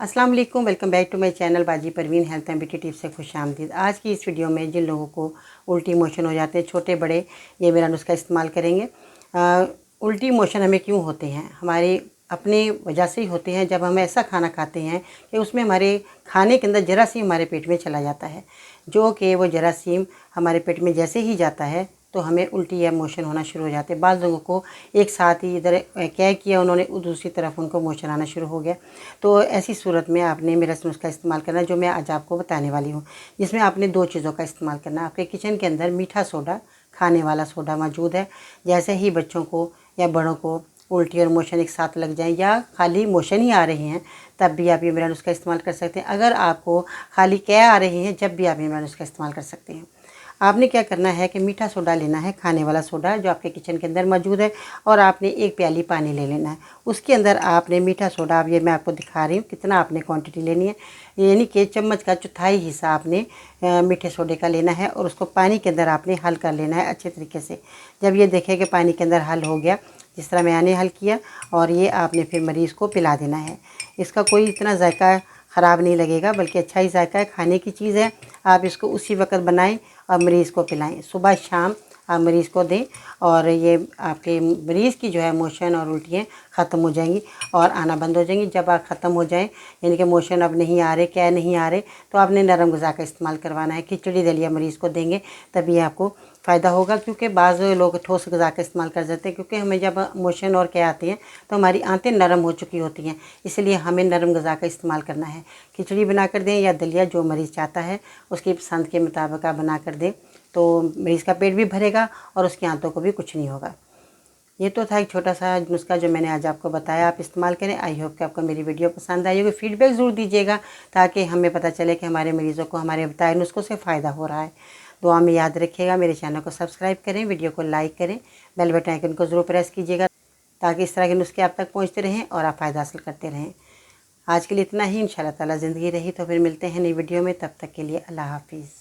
अस्सलाम वालेकुम, welcome back to my channel Baji Parveen health and beauty tips से खुशामदीद। आज की इस वीडियो में जिन लोगों को उल्टी मोशन हो जाते हैं, छोटे बड़े, ये मेरा नुस्खा इस्तेमाल करेंगे। उल्टी मोशन हमें क्यों होते हैं? हमारे अपनी वजह से ही होते हैं। जब हम ऐसा खाना खाते हैं कि उसमें हमारे खाने के अंदर जरासीम हमारे पेट में चला जाता है, जो कि वो जरासीम हमारे पेट में जैसे ही जाता है तो हमें उल्टी या मोशन होना शुरू हो जाते हैं। बाज़ लोगों को एक साथ ही इधर क्या किया उन्होंने, दूसरी तरफ उनको मोशन आना शुरू हो गया। तो ऐसी सूरत में आपने मेरा नुस्खा इस्तेमाल करना, जो मैं आज आपको बताने वाली हूँ, जिसमें आपने 2 चीज़ों का इस्तेमाल करना है। आपके किचन के अंदर मीठा सोडा, खाने वाला सोडा मौजूद है। जैसे ही बच्चों को या बड़ों को उल्टी और मोशन एक साथ लग जाए या खाली मोशन ही आ रही हैं, तब भी आप ये मेरा नुस्खा इस्तेमाल कर सकते हैं। अगर आपको खाली कै आ रही हैं, जब भी आप ये मेरा नुस्खा इस्तेमाल कर सकते हैं। आपने क्या करना है कि मीठा सोडा लेना है, खाने वाला सोडा जो आपके किचन के अंदर मौजूद है, और आपने 1 प्याली पानी ले लेना है। उसके अंदर आपने मीठा सोडा, अब ये मैं आपको दिखा रही हूँ कितना आपने क्वांटिटी लेनी है, यानी कि चम्मच का चौथाई हिस्सा आपने मीठे सोडे का लेना है, और उसको पानी के अंदर आपने हल कर लेना है अच्छे तरीके से। जब ये देखें कि पानी के अंदर हल हो गया, जिस तरह मैंने हल किया, और ये आपने फिर मरीज़ को पिला देना है। इसका कोई इतना जायका ख़राब नहीं लगेगा, बल्कि अच्छा ही जायका है, खाने की चीज़ है। आप इसको उसी वक्त बनाएं और मरीज़ को पिलाएं। सुबह शाम आप मरीज़ को दें, और ये आपके मरीज़ की जो है मोशन और उल्टियाँ ख़त्म हो जाएंगी और आना बंद हो जाएंगी। जब आप ख़त्म हो जाएं, यानी कि मोशन अब नहीं आ रहे, क्या नहीं आ रहे, तो आपने नरम ग़िज़ा का इस्तेमाल करवाना है। खिचड़ी दलिया मरीज़ को देंगे तभी आपको फ़ायदा होगा, क्योंकि बाज़ लोग ठोस ग़िज़ा का इस्तेमाल कर देते हैं। क्योंकि हमें जब मोशन और क्या आते हैं तो हमारी आंतें नरम हो चुकी होती हैं, इसलिए हमें नरम ग़िज़ा का इस्तेमाल करना है। खिचड़ी बना कर दें या दलिया, जो मरीज़ चाहता है उसकी पसंद के मुताबिक आप बना कर दें, तो मरीज़ का पेट भी भरेगा और उसकी आंतों को भी कुछ नहीं होगा। ये तो था एक छोटा सा नुस्खा जो मैंने आज आपको बताया, आप इस्तेमाल करें। आई होप कि आपको मेरी वीडियो पसंद आई होगी। फीडबैक ज़रूर दीजिएगा, ताकि हमें पता चले कि हमारे मरीज़ों को हमारे बताए नुस्खों से फ़ायदा हो रहा है। दुआ में याद रखिएगा, मेरे चैनल को सब्सक्राइब करें, वीडियो को लाइक करें, बेल बटन आइकन को ज़रूर प्रेस कीजिएगा, ताकि इस तरह के नुस्खे आप तक पहुँचते रहें और आप फ़ायदा हासिल करते रहें। आज के लिए इतना ही। इंशाअल्लाह ताला ज़िंदगी रही तो फिर मिलते हैं नई वीडियो में। तब तक के लिए अल्लाह हाफ़िज़।